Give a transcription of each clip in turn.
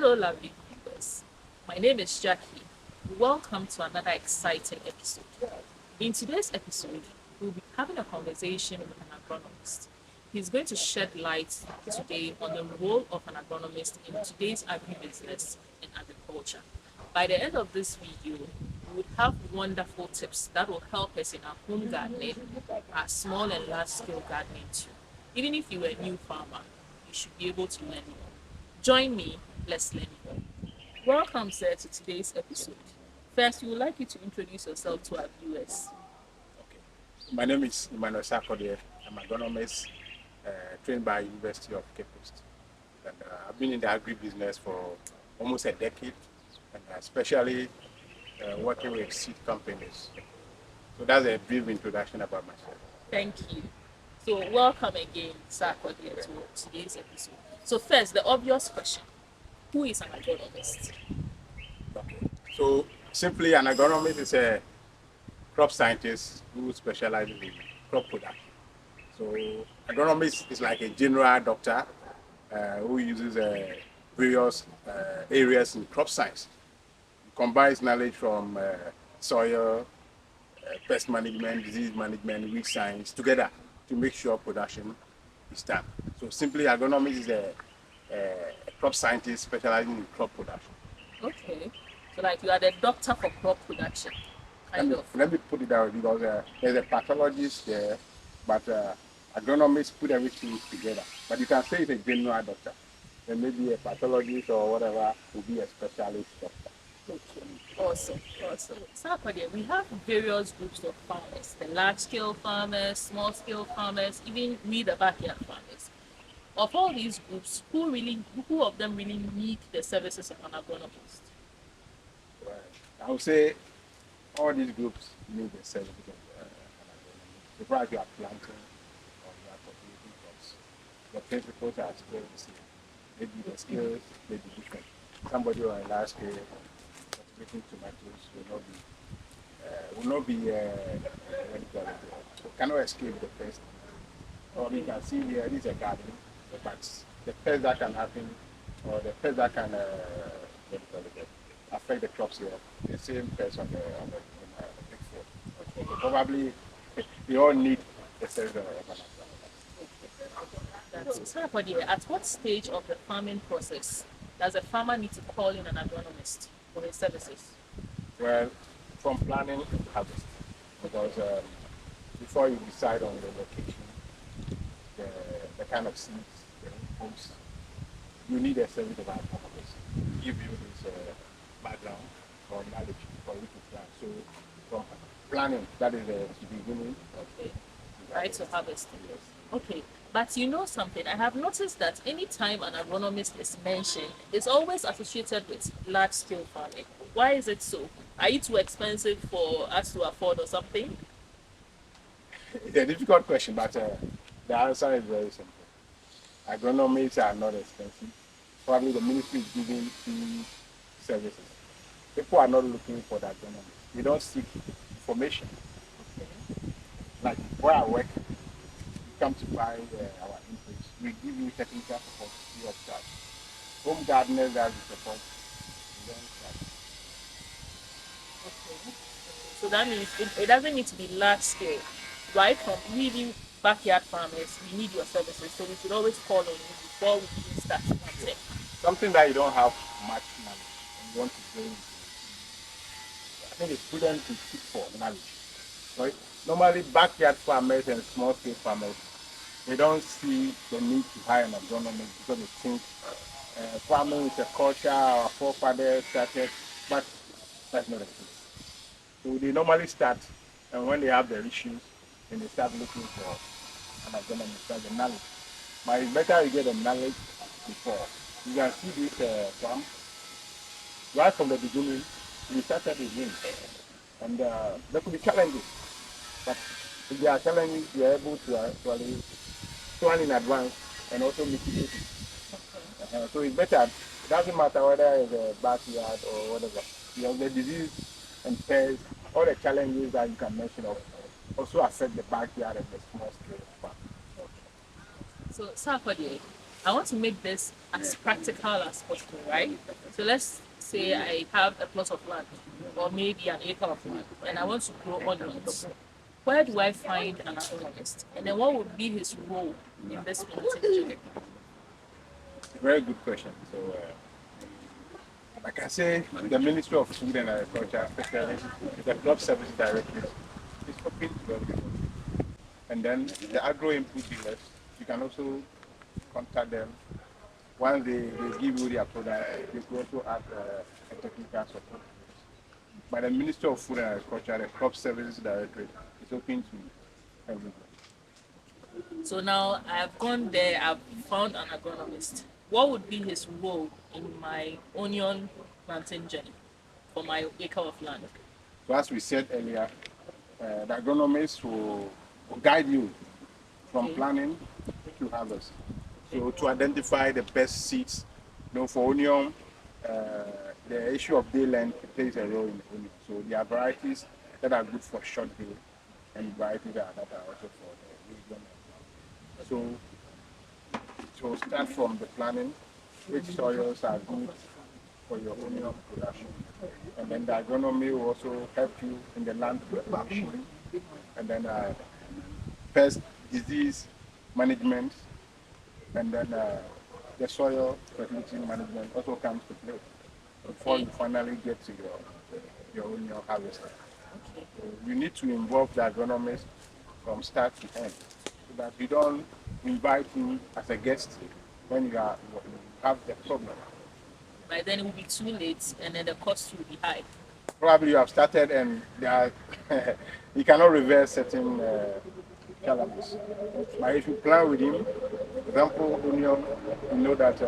Hello, lovely viewers. My name is Jackie. Welcome to another exciting episode. In today's episode, we'll be having a conversation with an agronomist. He's going to shed light today on the role of an agronomist in today's agribusiness and agriculture. By the end of this video, we would have wonderful tips that will help us in our home gardening, our small and large scale gardening too. Even if you're a new farmer, you should be able to learn more. Join me, let's learn more. Welcome, sir, to today's episode. First, we would like you to introduce yourself to our viewers. Okay. My name is Emmanuel Sarkodie. I'm an agronomist trained by University of Cape Coast. And I've been in the agribusiness for almost a decade, and especially working with seed companies. So that's a brief introduction about myself. Thank you. So, welcome again, Sarkodie, to today's episode. So, first, the obvious question: who is an agronomist? Okay. So simply, an agronomist is a crop scientist who specializes in crop production. So agronomist is like a general doctor who uses various areas in crop science. He combines knowledge from soil, pest management, disease management, weed science together to make sure production is done. So simply, agronomist is a crop scientist specializing in crop production. Okay. So, like, you are the doctor for crop production, kind of. Let me put it out because there's a pathologist there, but agronomists put everything together. But you can say it's a general doctor. There may be a pathologist or whatever will be a specialist doctor. Okay, awesome, awesome. Sarkodie, we have various groups of farmers: the large-scale farmers, small-scale farmers, even we, the backyard farmers. Of all these groups, who of them really need the services of an agronomist? Well, I would say all these groups need a certificate of an agronomist. Before you are planting or you are cultivating crops, the principles are still the same. Maybe the skills may be different. Somebody on a large scale cultivating tomatoes will not be what do you call it, cannot escape the pest. Or you can see here, this is a garden, but the pest that can happen, or the pest that can what do you call it, affect the crops here, the same pest on the big field. Okay. So probably we all need a service of an That's Sarkodie, at what stage of the farming process does a farmer need to call in an agronomist for his services? Well, from planning to harvest, because before you decide on the location, the kind of seeds, the inputs, you need a service of agronomist to give you this background or knowledge for you to plan. So from planning, that is the beginning. Okay, right to harvesting. Okay, but you know something, I have noticed that anytime an agronomist is mentioned, it's always associated with large scale farming. Why is it so? Are you too expensive for us to afford or something? It's a difficult question, but the answer is very simple. Agronomists are not expensive. Probably the ministry is giving free services. People are not looking for the agronomist. They don't seek information. Okay. Like where I work, you come to buy our inputs. We give you technical support free of charge. Home gardeners have the support. We don't charge. Okay. So that means it doesn't need to be large scale. Right from even backyard farmers, we need your services. So we should always call on you before we even start planting. Something that you don't have much knowledge and you want to go into. I think it's prudent to seek for knowledge. Right? Normally, backyard farmers and small scale farmers, they don't see the need to hire an agronomist because they think farming is a culture our forefathers started, but that's not the case. So they normally start, and when they have their issues, then they start looking for an agronomist, that's the knowledge. But it's better you get the knowledge before. You can see this farm right from the beginning. We started with him, and there could be challenges. But if there are challenges, we are able to actually plan in advance and also mitigate it. So it's better. It doesn't matter whether it's a backyard or whatever. You have the disease and pests, all the challenges that you can mention of also affect the backyard and the small scale farm. So, Sarkodie, I want to make this as practical as possible, right? So let's say I have a plot of land or maybe an acre of land and I want to grow onions. Where do I find an agronomist? And then what would be his role in this planting journey? Very good question. So, like I say, the Ministry of Food and Agriculture, especially the Crop Service Directorate, is open to everyone. And then the agro input dealers, you can also contact them. Once they give you their product, they could also add a technical support. But the Ministry of Food and Agriculture, the Crop Services Directorate, is open to everyone. So now I've gone there, I've found an agronomist. What would be his role in my onion planting journey for my acre of land? So as we said earlier, the agronomists will guide you from Okay. planning to harvest. So to identify the best seeds, for onion, the issue of day length plays a role in onion. So there are varieties that are good for short day and varieties that are also for the medium. So start from the planning, which soils are good for your onion production. And then the agronomy will also help you in the land preparation. And then pest disease management, and then the soil fertility management also comes to play before Okay. you finally get to your onion harvest. Okay. So you need to involve the agronomist from start to end, so that you don't invite him as a guest when you have the problem. By then it will be too late and then the cost will be high. Probably you have started and there are you cannot reverse certain challenges. But if you plan with him, for example, onion, you know that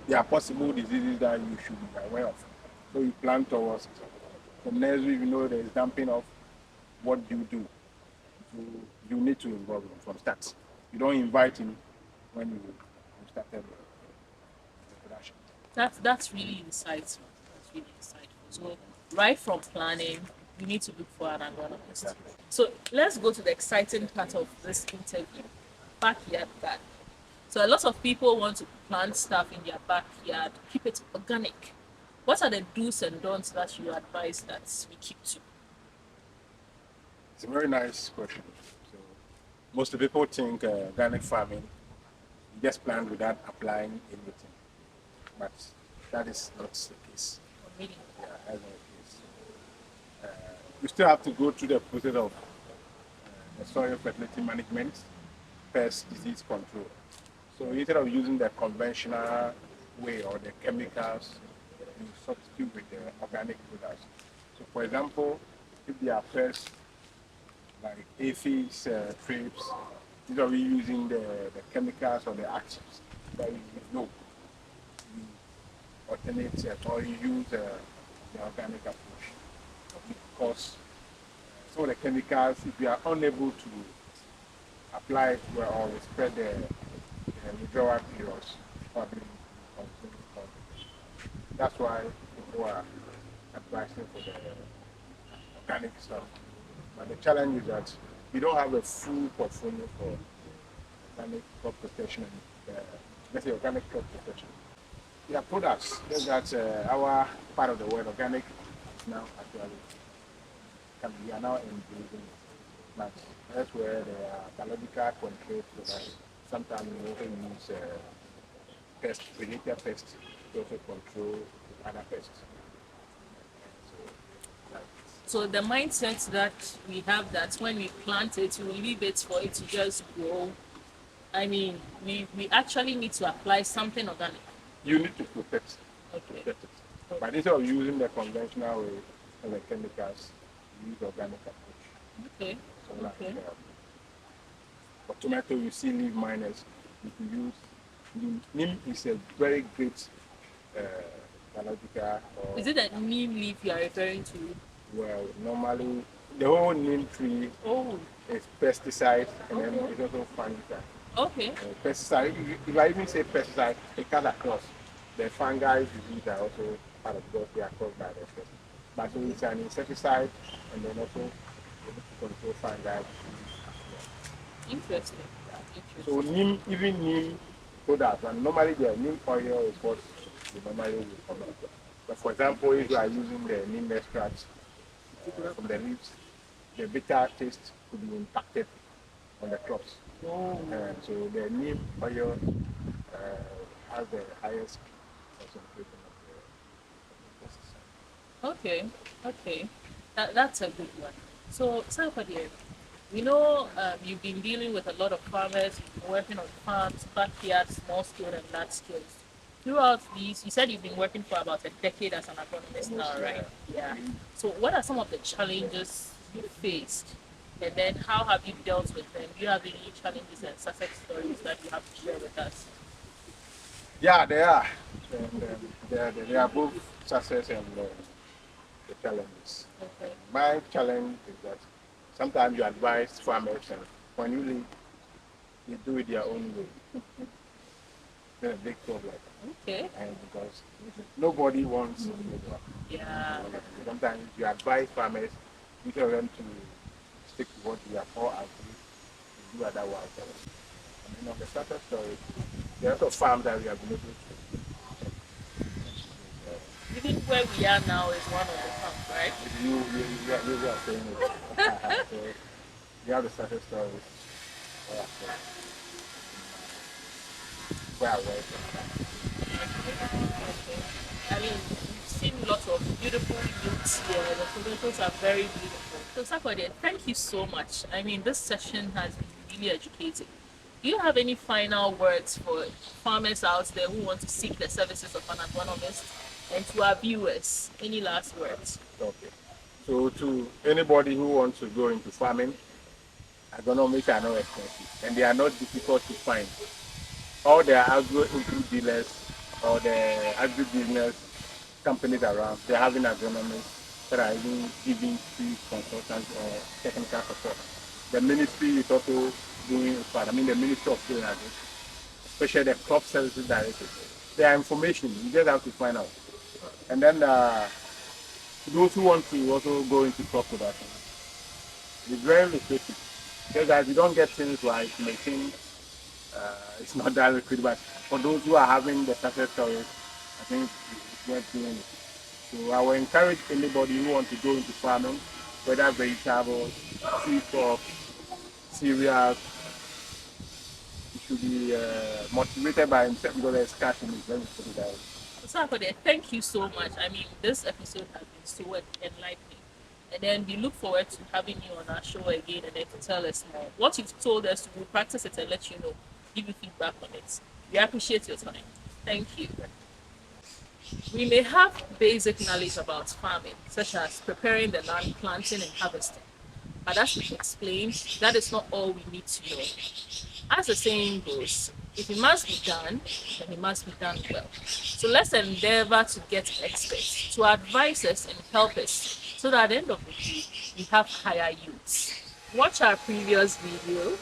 there are possible diseases that you should be aware of. So you plan towards it. From nursery, you know there is dumping of what do you do. So you need to involve him from start. You don't invite him when you started the production. That's really insightful. That's really insightful. So right from planning, you need to look for an agronomist. Exactly. So let's go to the exciting part of this interview, backyard garden. So a lot of people want to plant stuff in their backyard, keep it organic. What are the do's and don'ts that you advise that we keep to? It's a very nice question. So most of the people think organic farming, you just plant without applying anything. But that is not the case. Really? Yeah, that's not the case. You still have to go through the process of the soil fertility management, pest disease control. So instead of using the conventional way or the chemicals, you substitute with the organic products. So for example, if there are pests like aphids, thrips, instead of using the chemicals or the actives that you know, you alternate or you use the organic approach. Because some of the chemicals, if you are unable to apply it well or spread the withdrawal periods, probably consume more. That's why people are advising for the organic stuff. But the challenge is that we don't have a full portfolio for organic crop protection and let's say organic crop protection. There are products. Just that our part of the world, organic, is now actually we are now engaging it. But elsewhere there are biological control products. Sometimes we also use pest, predator pests to also control other pests. So, So the mindset that we have that when we plant it, we leave it for it to just grow. I mean, we actually need to apply something organic. you need to Okay. protect it. But instead of using the conventional way and the chemicals, you use organic approach. Okay. So like, Okay. for tomato, you see leaf miners. You can use neem. Neem is a very great uh, biological. Or, Is it a neem leaf you are referring to? well, normally the whole neem tree Oh, is pesticide and then okay. it's also fungicide. Okay. Pesticide, if I even say pesticide, it cuts across. The fungi disease are also part of because they are caused by the pest. But so it's an insecticide and then also you need to control fungi disease as well. Interesting. So Interesting. neem, even neem product. And normally the neem oil is what we normally will cover. But for example, if you are using the neem extract from the leaves, the bitter taste could be impacted on the crops. So the neem oil has the highest concentration of the pesticide. Okay, okay. That's a good one. So, Sarkodie, we know you've been dealing with a lot of farmers, you've been working on farms, backyard, small scale, and large scales. Throughout these, you said you've been working for about a decade as an agronomist now, Almost, right? Yeah. So, what are some of the challenges you faced? And then, how have you dealt with them? Do you have any challenges and success stories that you have to share with us? yeah, they are. And they are both success and the challenges. Okay. My challenge is that sometimes you advise farmers, and when you leave, they do it their own way. Then a big problem. Okay. And because nobody wants to do that. Yeah. Sometimes you advise farmers, you tell them to stick to what we have all agreed to do otherwise. And on the starter story, there are a lot of farms that we have been able to. Even where we are now is one of the farms, right? You are saying it. So you have the starter stories. Where I work. Okay. I mean, we've seen lots of beautiful youths here. The tomatoes are very beautiful. So, Sakode, thank you so much. I mean, this session has been really educating. Do you have any final words for farmers out there who want to seek the services of an agronomist? And to our viewers, any last words? Okay. So to anybody who wants to go into farming, agronomists are not expensive and they are not difficult to find. All the agro input dealers or the agribusiness companies around, they're having agronomists that are even giving free consultants or technical support. The ministry is also doing its part. I mean, the Ministry of Food and Agriculture, especially the crop services director. There are information, you just have to find out. And then those who want to also go into crop production, it's very lucrative. Just that you don't get things right, you may think it's not that liquid, but for those who are having the success stories, I think it's worth doing it. So I will encourage anybody who wants to go into farming, whether vegetables, seed crops, cereals, you should be motivated by himself because there's cash in it. Let me put it that way. Sakode, thank you so much. I mean, this episode has been so enlightening. And then we look forward to having you on our show again and then to tell us more. What you've told us, we'll practice it and let you know, give you feedback on it. We appreciate your time. Thank you. We may have basic knowledge about farming, such as preparing the land, planting, and harvesting. But as we explained, that is not all we need to know. As the saying goes, if it must be done, then it must be done well. So let's endeavor to get experts to advise us and help us so that at the end of the day, we have higher yields. Watch our previous video,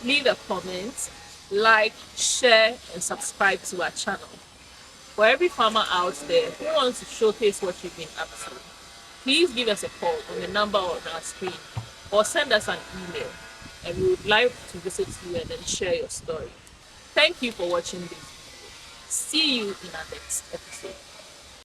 leave a comment, like, share, and subscribe to our channel. For every farmer out there who wants to showcase what you've been up to, please give us a call on the number on our screen or send us an email and we would like to visit you and then share your story. Thank you for watching this video. See you in our next episode.